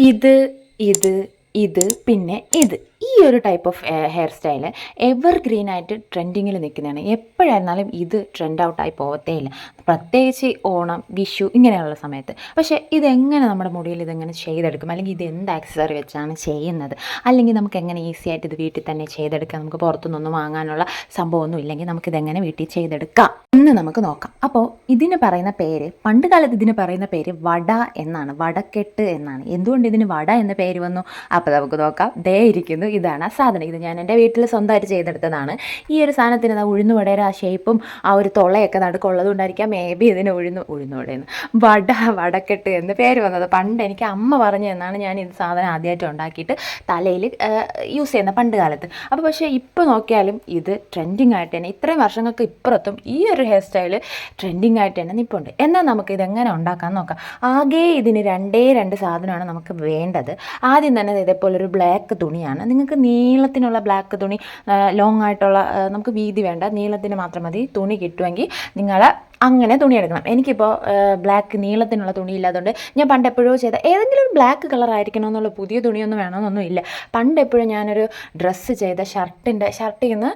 ഇത് ഇത് ഇത് പിന്നെ ഇത് ഈ ഒരു type of hair style ever green ആയിട്ട് ട്രെൻഡിങ്ങിൽ നിൽക്കുന്നതാണ്. എപ്പോഴായിരുന്നാലും ഇത് ട്രെൻഡ് ഔട്ടായി പോകത്തേ ഇല്ല, പ്രത്യേകിച്ച് ഓണം, വിഷു ഇങ്ങനെയുള്ള സമയത്ത്. പക്ഷേ ഇതെങ്ങനെ നമ്മുടെ മുടിയിൽ ഇതെങ്ങനെ ചെയ്തെടുക്കും, അല്ലെങ്കിൽ ഇത് എന്ത് ആക്സസറി വെച്ചാണ് ചെയ്യുന്നത്, അല്ലെങ്കിൽ നമുക്ക് എങ്ങനെ ഈസി ആയിട്ട് ഇത് വീട്ടിൽ തന്നെ ചെയ്തെടുക്കാം, നമുക്ക് പുറത്തുനിന്നൊന്നും വാങ്ങാനുള്ള സംഭവമൊന്നും ഇല്ലെങ്കിൽ നമുക്കിതെങ്ങനെ വീട്ടിൽ ചെയ്തെടുക്കാം എന്ന് നമുക്ക് നോക്കാം. അപ്പോൾ ഇതിന് പറയുന്ന പേര്, പണ്ട് കാലത്ത് ഇതിന് പറയുന്ന പേര് വട എന്നാണ്, വടക്കെട്ട് എന്നാണ്. എന്തുകൊണ്ട് ഇതിന് വട എന്ന പേര് വന്നു? അപ്പോൾ നമുക്ക് നോക്കാം. ദേ ഇരിക്കുന്നു, ഇതാണ് ആ സാധനം. ഇത് ഞാൻ എൻ്റെ വീട്ടിൽ സ്വന്തമായിട്ട് ചെയ്തെടുത്തതാണ്. ഈ ഒരു സാധനത്തിന് ഉഴുന്നുവടയുടെ ആ ഷേപ്പും ആ ഒരു തുളയൊക്കെ നടുക്കുള്ളത് കൊണ്ടായിരിക്കാം മേ ബി ഇതിന് ഉഴുന്നുവടയെന്ന് വടക്കെട്ട് എന്ന് പേര് വന്നത്. പണ്ട് എനിക്ക് അമ്മ പറഞ്ഞു തന്നാണ് ഞാൻ ഇത് സാധനം ആദ്യമായിട്ട് ഉണ്ടാക്കിയിട്ട് തലയിൽ യൂസ് ചെയ്യുന്ന പണ്ട് കാലത്ത്. അപ്പോൾ പക്ഷേ ഇപ്പോൾ നോക്കിയാലും ഇത് ട്രെൻഡിങ് ആയിട്ട് തന്നെ, ഇത്രയും വർഷങ്ങൾക്ക് ഇപ്പുറത്തും ഈ ഒരു ഹെയർ സ്റ്റൈല് ട്രെൻഡിങ് ആയിട്ട് തന്നെ നിൽപ്പുണ്ട്. എന്നാൽ നമുക്ക് ഇതെങ്ങനെ ഉണ്ടാക്കാൻ നോക്കാം. ആകെ ഇതിന് രണ്ട് സാധനമാണ് നമുക്ക് വേണ്ടത്. ആദ്യം തന്നെ ഇതേപോലൊരു ബ്ലാക്ക് തുണിയാണ്. നിങ്ങൾക്ക് നീളത്തിനുള്ള ബ്ലാക്ക് തുണി, ലോങ് ആയിട്ടുള്ള, നമുക്ക് വീതി വേണ്ട, നീളത്തിന് മാത്രം മതി തുണി കിട്ടുമെങ്കിൽ നിങ്ങൾ അങ്ങനെ തുണി എടുക്കണം. എനിക്കിപ്പോൾ ബ്ലാക്ക് നീളത്തിനുള്ള തുണി ഇല്ലാത്തതുകൊണ്ട് ഞാൻ പണ്ട് എപ്പോഴോ ചെയ്ത ഏതെങ്കിലും ഒരു ബ്ലാക്ക് കളർ ആയിരിക്കണമെന്നുള്ള പുതിയ തുണിയൊന്നും വേണമെന്നൊന്നും ഇല്ല. പണ്ട് എപ്പോഴും ഞാനൊരു ഡ്രസ്സ് ചെയ്ത ഷർട്ടിൽ നിന്ന്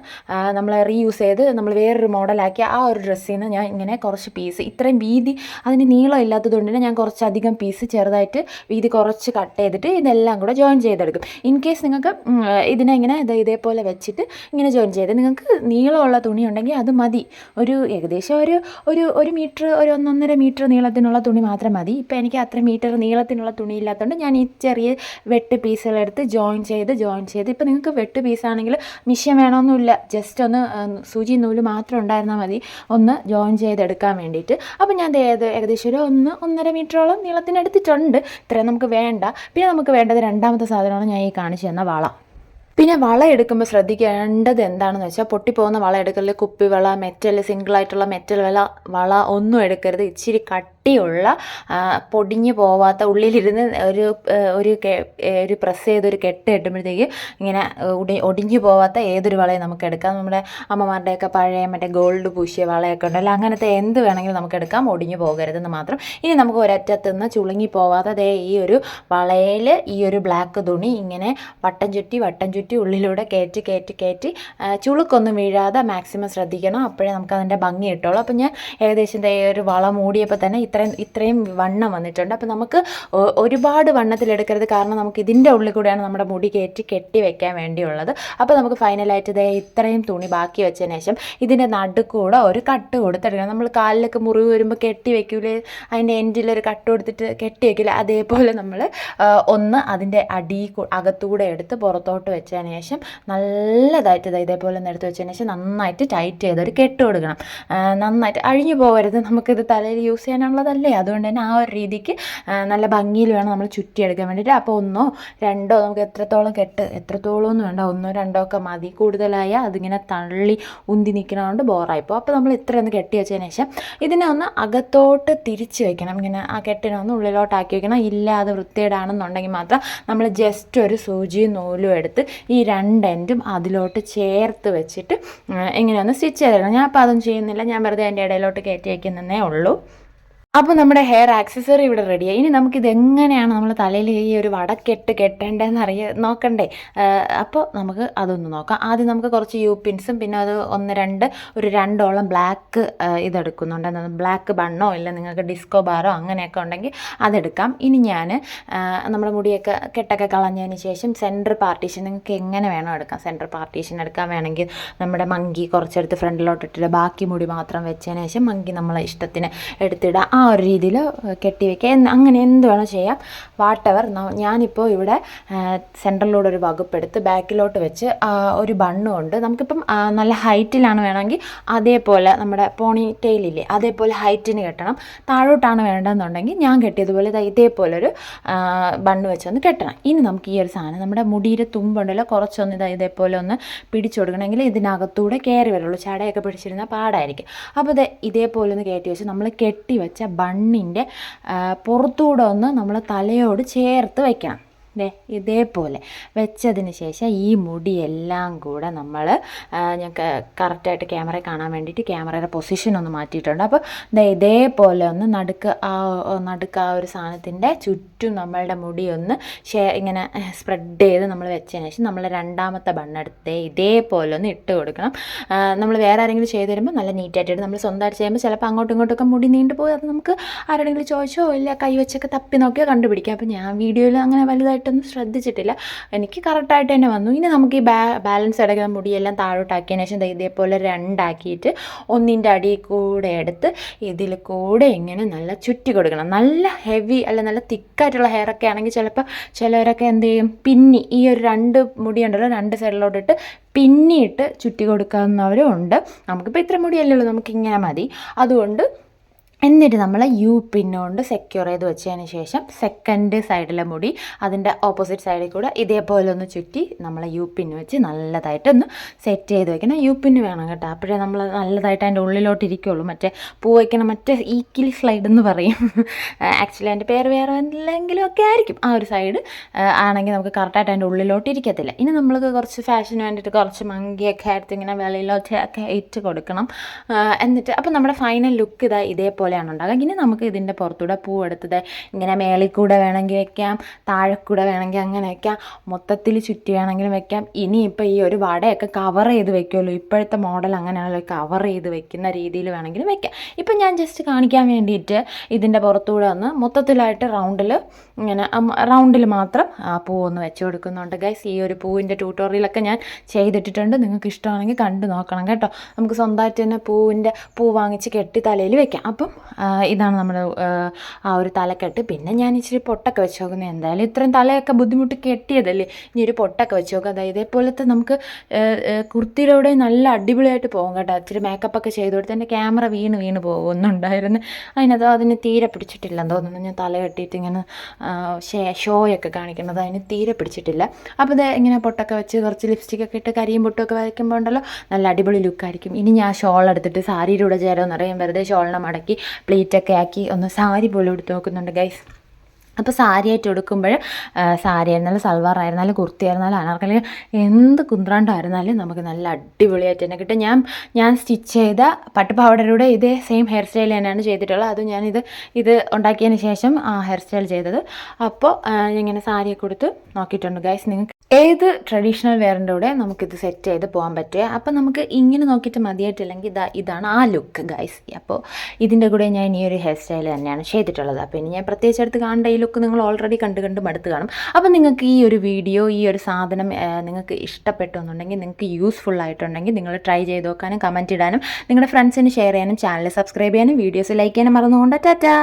നമ്മൾ റീയൂസ് ചെയ്ത് നമ്മൾ വേറൊരു മോഡലാക്കിയ ആ ഒരു ഡ്രസ്സിൽ നിന്ന് ഞാൻ ഇങ്ങനെ കുറച്ച് പീസ്, ഇത്രയും വീതി അതിന് നീളം ഇല്ലാത്തതുകൊണ്ട് തന്നെ ഞാൻ കുറച്ചധികം പീസ് ചെറുതായിട്ട് വീതി കുറച്ച് കട്ട് ചെയ്തിട്ട് ഇതെല്ലാം കൂടെ ജോയിൻ ചെയ്തെടുക്കും. ഇൻ കേസ് നിങ്ങൾക്ക് ഇതിനെ ഇങ്ങനെ ഇതേപോലെ വെച്ചിട്ട് ഇങ്ങനെ ജോയിൻ ചെയ്ത്, നിങ്ങൾക്ക് നീളമുള്ള തുണി ഉണ്ടെങ്കിൽ അത് മതി. ഏകദേശം ഒരു മീറ്റർ, 1.5 മീറ്റർ നീളത്തിനുള്ള തുണി മാത്രം മതി. ഇപ്പോൾ എനിക്ക് അത്ര മീറ്റർ നീളത്തിനുള്ള തുണി ഇല്ലാത്തതുകൊണ്ട് ഞാൻ ഈ ചെറിയ വെട്ട് പീസുകളെടുത്ത് ജോയിൻ ചെയ്ത് ഇപ്പോൾ നിങ്ങൾക്ക് വെട്ട് പീസാണെങ്കിൽ മിഷ്യൻ വേണമെന്നില്ല, ജസ്റ്റ് ഒന്ന് സൂചി നൂല് മാത്രം ഉണ്ടായിരുന്നാൽ മതി ഒന്ന് ജോയിൻ ചെയ്തെടുക്കാൻ വേണ്ടിയിട്ട്. അപ്പോൾ ഞാൻ ഏകദേശം ഒരു 1.5 മീറ്ററോളം നീളത്തിനെടുത്തിട്ടുണ്ട്. ഇത്രയും നമുക്ക് വേണ്ട. പിന്നെ നമുക്ക് വേണ്ടത് രണ്ടാമത്തെ സാധനമാണ് ഞാൻ ഈ കാണിച്ചു തന്ന വള. പിന്നെ വള എടുക്കുമ്പോൾ ശ്രദ്ധിക്കേണ്ടത് എന്താണെന്ന് വെച്ചാൽ, പൊട്ടിപ്പോകുന്ന വള എടുക്കരുത്. കുപ്പിവള, മെറ്റൽ, സിംഗിളായിട്ടുള്ള മെറ്റൽ വള ഒന്നും എടുക്കരുത്. ഇച്ചിരി കട്ടിയുള്ള, പൊടിഞ്ഞു പോവാത്ത, ഉള്ളിലിരുന്ന് ഒരു പ്രസ് ചെയ്തൊരു കെട്ട് കെട്ടുമ്പോഴത്തേക്ക് ഇങ്ങനെ ഒടിഞ്ഞു പോവാത്ത ഏതൊരു വളയും നമുക്ക് എടുക്കാം. നമ്മുടെ അമ്മമാരുടെയൊക്കെ പഴയ മറ്റേ ഗോൾഡ് പൂശിയ വളയൊക്കെ ഉണ്ടല്ലോ, അങ്ങനത്തെ എന്ത് വേണമെങ്കിലും നമുക്ക് എടുക്കാം, ഒടിഞ്ഞു പോകരുതെന്ന് മാത്രം. ഇനി നമുക്ക് ഒരറ്റത്തുനിന്ന് ചുളുങ്ങി പോവാതെ ഈ ഒരു വളയിൽ ഈ ഒരു ബ്ലാക്ക് തുണി ഇങ്ങനെ വട്ടം ചുറ്റി ഉള്ളിലൂടെ കയറ്റി ചുളുക്കൊന്നും വീഴാതെ മാക്സിമം ശ്രദ്ധിക്കണം. അപ്പോഴേ നമുക്ക് അതിൻ്റെ ഭംഗി കിട്ടുള്ളൂ. അപ്പോൾ ഞാൻ ഏകദേശം ഒരു വള മൂടിയപ്പോൾ തന്നെ ഇത്രയും വണ്ണം വന്നിട്ടുണ്ട്. അപ്പോൾ നമുക്ക് ഒരുപാട് വണ്ണത്തിലെടുക്കരുത്, കാരണം നമുക്ക് ഇതിൻ്റെ ഉള്ളിൽ കൂടെയാണ് നമ്മുടെ മുടി കെട്ടി വെക്കാൻ വേണ്ടിയുള്ളത്. അപ്പോൾ നമുക്ക് ഫൈനലായിട്ട് ഇത്രയും തുണി ബാക്കി വെച്ചതിന് ശേഷം ഇതിൻ്റെ നടുക്കൂടെ ഒരു കട്ട് കൊടുത്തെടുക്കണം. നമ്മൾ കാലിലൊക്കെ മുറിവ് വരുമ്പോൾ കെട്ടി വെക്കൂലേ, അതിൻ്റെ എൻഡിലൊരു കട്ട് കൊടുത്തിട്ട് കെട്ടി വെക്കില്ല, അതേപോലെ നമ്മൾ ഒന്ന് അതിൻ്റെ അകത്തൂടെ എടുത്ത് പുറത്തോട്ട് വെച്ചതിന് ശേഷം നല്ലതായിട്ട് ഇതേപോലെ ഒന്ന് എടുത്ത് വെച്ചതിന് ശേഷം നന്നായിട്ട് ടൈറ്റ് ചെയ്തൊരു കെട്ട് കൊടുക്കണം. നന്നായിട്ട് അഴിഞ്ഞു പോകരുത്, നമുക്കിത് തലയിൽ യൂസ് ചെയ്യാനുള്ളതല്ലേ. അതുകൊണ്ട് തന്നെ ആ ഒരു രീതിക്ക് നല്ല ഭംഗിയിൽ വേണം നമ്മൾ ചുറ്റിയെടുക്കാൻ വേണ്ടിയിട്ട്. അപ്പോൾ 1 2 നമുക്ക് എത്രത്തോളം ഒന്നും വേണ്ട, 1 2 ഒക്കെ മതി. കൂടുതലായാൽ അതിങ്ങനെ തള്ളി ഉന്തി നിൽക്കണതുകൊണ്ട് ബോറായിപ്പോൾ. അപ്പോൾ നമ്മൾ ഇത്രയൊന്ന് കെട്ടി വെച്ചതിന് ശേഷം ഇതിനെ ഒന്ന് അകത്തോട്ട് തിരിച്ച് വെക്കണം. ഇങ്ങനെ ആ കെട്ടിനെ ഒന്ന് ഉള്ളിലോട്ടാക്കി വെക്കണം. ഇല്ലാതെ വൃത്തികേടാണെന്നുണ്ടെങ്കിൽ മാത്രം നമ്മൾ ജസ്റ്റ് ഒരു സൂചിയും നൂലും എടുത്ത് ഈ 2 എൻഡും അതിലോട്ട് ചേർത്ത് വെച്ചിട്ട് ഇങ്ങനെയൊന്ന് സ്റ്റിച്ച് ചെയ്തിടണം. ഞാൻ അപ്പോൾ അതൊന്നും ചെയ്യുന്നില്ല, ഞാൻ വെറുതെ അതിൻ്റെ ഇടയിലോട്ട് കയറ്റി വയ്ക്കുന്നതേ ഉള്ളൂ. അപ്പോൾ നമ്മുടെ ഹെയർ ആക്സസറി ഇവിടെ റെഡിയായി. ഇനി നമുക്കിത് എങ്ങനെയാണ് നമ്മൾ തലയിൽ ഈ ഒരു വടക്കെട്ട് കെട്ടേണ്ടതെന്ന് നോക്കണ്ടേ. അപ്പോൾ നമുക്ക് അതൊന്ന് നോക്കാം. ആദ്യം നമുക്ക് കുറച്ച് യൂപിൻസും പിന്നെ അത് 2 ബ്ലാക്ക് ഇതെടുക്കുന്നുണ്ട്. ബ്ലാക്ക് ബണ്ണോ ഇല്ല നിങ്ങൾക്ക് ഡിസ്കോ ബാറോ അങ്ങനെയൊക്കെ ഉണ്ടെങ്കിൽ അതെടുക്കാം. ഇനി ഞാൻ നമ്മുടെ മുടിയൊക്കെ കെട്ടൊക്കെ കളഞ്ഞതിന് ശേഷം സെൻറ്റർ പാർട്ടീഷൻ നിങ്ങൾക്ക് എങ്ങനെ വേണോ എടുക്കാം. സെൻറ്റർ പാർട്ടീഷൻ എടുക്കാൻ വേണമെങ്കിൽ നമ്മുടെ മങ്കി കുറച്ചെടുത്ത് ഫ്രണ്ടിലോട്ട് ഇട്ടിട്ട് ബാക്കി മുടി മാത്രം വെച്ചതിന് ശേഷം മങ്കി നമ്മളെ ഇഷ്ടത്തിന് എടുത്തിടുക. ആ ഒരു രീതിയിൽ കെട്ടിവെക്കുക. അങ്ങനെ എന്ത് വേണം ചെയ്യാം, വാട്ടെവർ. ഞാനിപ്പോൾ ഇവിടെ സെൻറ്ററിലൂടെ ഒരു വകുപ്പെടുത്ത് ബാക്കിലോട്ട് വെച്ച് ഒരു ബണ്ണും ഉണ്ട്. നമുക്കിപ്പം നല്ല ഹൈറ്റിലാണ് വേണമെങ്കിൽ അതേപോലെ നമ്മുടെ പോണി ടെയിലില്ലേ അതേപോലെ ഹൈറ്റിന് കെട്ടണം. താഴോട്ടാണ് വേണ്ടതെന്നുണ്ടെങ്കിൽ ഞാൻ കെട്ടിയതുപോലെ ഇതേപോലൊരു ബണ്ണ് വെച്ചൊന്ന് കെട്ടണം. ഇനി നമുക്ക് ഈ ഒരു സാധനം നമ്മുടെ മുടിയുടെ തുമ്പുണ്ടല്ലോ കുറച്ചൊന്ന് ഇതേപോലെ ഒന്ന് പിടിച്ചു കൊടുക്കണമെങ്കിൽ ഇതിനകത്തൂടെ കയറി വരുള്ളൂ. ചടയൊക്കെ പിടിച്ചിരുന്ന പാടായിരിക്കും. അപ്പോൾ ഇതേപോലെ ഒന്ന് കയറ്റി വെച്ച് നമ്മൾ കെട്ടി വെച്ച ബണ്ണിൻ്റെ പുറത്തൂടെ ഒന്ന് നമ്മൾ തലയോട് ചേർത്ത് വയ്ക്കണം. ഇതേപോലെ വെച്ചതിന് ശേഷം ഈ മുടിയെല്ലാം കൂടെ നമ്മൾ ഞങ്ങൾക്ക് കറക്റ്റായിട്ട് ക്യാമറ കാണാൻ വേണ്ടിയിട്ട് ക്യാമറയുടെ പൊസിഷൻ ഒന്ന് മാറ്റിയിട്ടുണ്ട്. അപ്പോൾ ഇതേപോലെ ഒന്ന് നടുക്ക് ആ ഒരു സാധനത്തിൻ്റെ ചുറ്റും നമ്മളുടെ മുടി ഒന്ന് ഇങ്ങനെ സ്പ്രെഡ് ചെയ്ത് നമ്മൾ വെച്ചതിന് ശേഷം നമ്മൾ രണ്ടാമത്തെ ബണ്ണെടുത്ത് ഇതേപോലെ ഒന്ന് ഇട്ട് കൊടുക്കണം. നമ്മൾ വേറെ ആരെങ്കിലും ചെയ്ത് തരുമ്പോൾ നല്ല നീറ്റായിട്ട് നമ്മൾ സ്വന്തമായിട്ട് ചെയ്യുമ്പോൾ ചിലപ്പോൾ അങ്ങോട്ടും ഇങ്ങോട്ടൊക്കെ മുടി നീണ്ടു പോയി അത് നമുക്ക് ആരെങ്കിലും ചോദിച്ചോ ഇല്ല കൈ വെച്ചൊക്കെ തപ്പി നോക്കിയോ കണ്ടുപിടിക്കാം. അപ്പോൾ ഞാൻ വീഡിയോയിൽ അങ്ങനെ വലുതായിട്ടൊന്നും ശ്രദ്ധിച്ചിട്ടില്ല, എനിക്ക് കറക്റ്റായിട്ട് തന്നെ വന്നു. ഇനി നമുക്ക് ഈ ബാലൻസ് അടയ്ക്കുന്ന മുടിയെല്ലാം താഴോട്ടാക്കിയതിന് ശേഷം ഇതേപോലെ രണ്ടാക്കിയിട്ട് ഒന്നിൻ്റെ അടിയിൽ കൂടെ എടുത്ത് ഇതിൽ കൂടെ ഇങ്ങനെ നല്ല ചുറ്റി കൊടുക്കണം. നല്ല ഹെവി അല്ല നല്ല തിക്കായിട്ടുള്ള ഹെയറൊക്കെ ആണെങ്കിൽ ചിലപ്പോൾ ചിലവരൊക്കെ എന്ത് ചെയ്യും പിന്നി ഈ ഒരു രണ്ട് മുടിയുണ്ടല്ലോ രണ്ട് സൈഡിലോട്ടിട്ട് പിന്നിയിട്ട് ചുറ്റി കൊടുക്കാവുന്നവരും ഉണ്ട്. നമുക്കിപ്പോൾ ഇത്ര മുടിയല്ലേ ഉള്ളൂ, നമുക്കിങ്ങനെ മതി. അതുകൊണ്ട് എന്നിട്ട് നമ്മൾ പിന്നുകൊണ്ട് സെക്യൂർ ചെയ്ത് വെച്ചതിന് ശേഷം സെക്കൻഡ് സൈഡിലെ മുടി അതിൻ്റെ ഓപ്പോസിറ്റ് സൈഡിൽ കൂടെ ഇതേപോലെ ഒന്ന് ചുറ്റി നമ്മൾ പിന്ന് വെച്ച് നല്ലതായിട്ടൊന്ന് സെറ്റ് ചെയ്ത് വെക്കണം. പിന്ന് വേണം കേട്ടോ, അപ്പോഴേ നമ്മൾ നല്ലതായിട്ട് അതിൻ്റെ ഉള്ളിലോട്ട് ഇരിക്കുകയുള്ളൂ. മറ്റേ പൂ വയ്ക്കണം മറ്റേ ഈക്കിലി സ്ലൈഡ് എന്ന് പറയും, ആക്ച്വലി അതിൻ്റെ പേര് വേറെ എന്തെങ്കിലും ഒക്കെ ആയിരിക്കും. ആ ഒരു സൈഡ് ആണെങ്കിൽ നമുക്ക് കറക്റ്റായിട്ട് അതിൻ്റെ ഉള്ളിലോട്ട് ഇരിക്കത്തില്ല. ഇനി നമ്മൾക്ക് കുറച്ച് ഫാഷന് വേണ്ടിയിട്ട് കുറച്ച് മങ്കിയൊക്കെ ആയിട്ട് ഇങ്ങനെ വെളിയിലൊക്കെ ഇട്ട് കൊടുക്കണം. എന്നിട്ട് അപ്പോൾ നമ്മുടെ ഫൈനൽ ലുക്ക് ഇതേപോലെ ഉണ്ടാകുക. ഇനി നമുക്ക് ഇതിൻ്റെ പുറത്തൂടെ പൂ എടുത്തത് ഇങ്ങനെ മേളിൽ കൂടെ വേണമെങ്കിൽ വെക്കാം, താഴെ കൂടെ വേണമെങ്കിൽ അങ്ങനെ വെക്കാം, മൊത്തത്തിൽ ചുറ്റി വേണമെങ്കിലും വെക്കാം. ഇനിയിപ്പോൾ ഈ ഒരു വടയൊക്കെ കവർ ചെയ്ത് വെക്കുമല്ലോ, ഇപ്പോഴത്തെ മോഡൽ അങ്ങനെയാണല്ലോ, കവർ ചെയ്ത് വെക്കുന്ന രീതിയിൽ വേണമെങ്കിലും വെക്കാം. ഇപ്പം ഞാൻ ജസ്റ്റ് കാണിക്കാൻ വേണ്ടിയിട്ട് ഇതിൻ്റെ പുറത്തൂടെ ഒന്ന് മൊത്തത്തിലായിട്ട് റൗണ്ടിൽ മാത്രം പൂവൊന്ന് വെച്ച് കൊടുക്കുന്നുണ്ട് ഗൈസ്. ഈ ഒരു പൂവിൻ്റെ ട്യൂട്ടോറിയലൊക്കെ ഞാൻ ചെയ്തിട്ടിട്ടുണ്ട്, നിങ്ങൾക്ക് ഇഷ്ടമാണെങ്കിൽ കണ്ടു നോക്കണം കേട്ടോ. നമുക്ക് സ്വന്തമായിട്ട് തന്നെ പൂ വാങ്ങിച്ച് കെട്ടി തലയിൽ വെക്കാം. അപ്പം ഇതാണ് നമ്മുടെ ആ ഒരു തലക്കെട്ട്. പിന്നെ ഞാൻ ഇച്ചിരി പൊട്ടൊക്കെ വെച്ച് നോക്കുന്നത്, എന്തായാലും ഇത്രയും തലയൊക്കെ ബുദ്ധിമുട്ട് കെട്ടിയതല്ലേ, ഇനി ഒരു പൊട്ടൊക്കെ വെച്ച് നോക്കുക. അതായത് ഇതേപോലത്തെ നമുക്ക് കുർത്തിയിലൂടെ നല്ല അടിപൊളിയായിട്ട് പോകും കേട്ടോ. ഇച്ചിരി മേക്കപ്പൊക്കെ ചെയ്ത് കൊടുത്ത് എൻ്റെ ക്യാമറ വീണ് പോകുന്നുണ്ടായിരുന്നു, അതിന് തീരെ പിടിച്ചിട്ടില്ലെന്ന് തോന്നുന്നു. ഞാൻ തല കെട്ടിയിട്ട് ഇങ്ങനെ ഷോയൊക്കെ കാണിക്കുന്നത് അതിന് തീരെ പിടിച്ചിട്ടില്ല. അപ്പോൾ ഇത് ഇങ്ങനെ പൊട്ടൊക്കെ വെച്ച് കുറച്ച് ലിപ്സ്റ്റിക്കൊക്കെ ഇട്ട് കരിയും പൊട്ടൊക്കെ വരയ്ക്കുമ്പോൾ ഉണ്ടല്ലോ നല്ല അടിപൊളി ലുക്കായിരിക്കും. ഇനി ഞാൻ ഷോൾ എടുത്തിട്ട് സാരിയുടെ കൂടെ ചേരുമെന്ന് അറിയാം, വെറുതെ ഷോളിനെ മടക്കി പ്ലീറ്റൊക്കെ ആക്കി ഒന്ന് സാരി പോലെ എടുത്ത് നോക്കുന്നുണ്ട് ഗൈസ്. അപ്പോൾ സാരിയായിട്ട് എടുക്കുമ്പോൾ സാരി ആയിരുന്നാലും സൽവാർ ആയിരുന്നാലും കുർത്തി ആയിരുന്നാലും അനാർക്കലി എന്ത് കുന്ത്രാണ്ടായിരുന്നാലും നമുക്ക് നല്ല അടിപൊളിയായിട്ട് തന്നെ കിട്ടും. ഞാൻ സ്റ്റിച്ച് ചെയ്ത പട്ടുപാവാടയുടെ ഇതേ സെയിം ഹെയർ സ്റ്റൈൽ തന്നെയാണ് ചെയ്തിട്ടുള്ളത്. അത് ഇത് ഉണ്ടാക്കിയതിന് ശേഷം ഹെയർ സ്റ്റൈൽ ചെയ്തത്. അപ്പോൾ ഇങ്ങനെ സാരിയൊക്കെ കൊടുത്ത് നോക്കിയിട്ടുണ്ട് ഗൈസ്. നിങ്ങൾക്ക് ഏത് ട്രഡീഷണൽ വെയറിൻ്റെ കൂടെ നമുക്കിത് സെറ്റ് ചെയ്ത് പോകാൻ പറ്റുക. അപ്പോൾ നമുക്ക് ഇങ്ങനെ നോക്കിയിട്ട് മതിയായിട്ടില്ലെങ്കിൽ ഇതാണ് ആ ലുക്ക് ഗൈസ്. അപ്പോൾ ഇതിൻ്റെ കൂടെ ഞാൻ ഈ ഒരു ഹെയർ സ്റ്റൈൽ തന്നെയാണ് ചെയ്തിട്ടുള്ളത്. അപ്പോൾ ഇനി ഞാൻ പ്രത്യേകിച്ച് എടുത്ത് കാണേണ്ട ഈ ലുക്ക് നിങ്ങൾ ഓൾറെഡി കണ്ട് മടുത്ത് കാണും. അപ്പോൾ നിങ്ങൾക്ക് ഈ ഒരു വീഡിയോ ഈ ഒരു സാധനം നിങ്ങൾക്ക് ഇഷ്ടപ്പെട്ടു എന്നുണ്ടെങ്കിൽ, നിങ്ങൾക്ക് യൂസ്ഫുൾ ആയിട്ടുണ്ടെങ്കിൽ നിങ്ങൾ ട്രൈ ചെയ്ത് നോക്കാനും കമൻറ്റ് ഇടാനും നിങ്ങളുടെ ഫ്രണ്ട്സിന് ഷെയർ ചെയ്യാനും ചാനൽ സബ്സ്ക്രൈബ് ചെയ്യാനും വീഡിയോസ് ലൈക്ക് ചെയ്യാനും മറന്നുകൊണ്ട് ടാറ്റാ.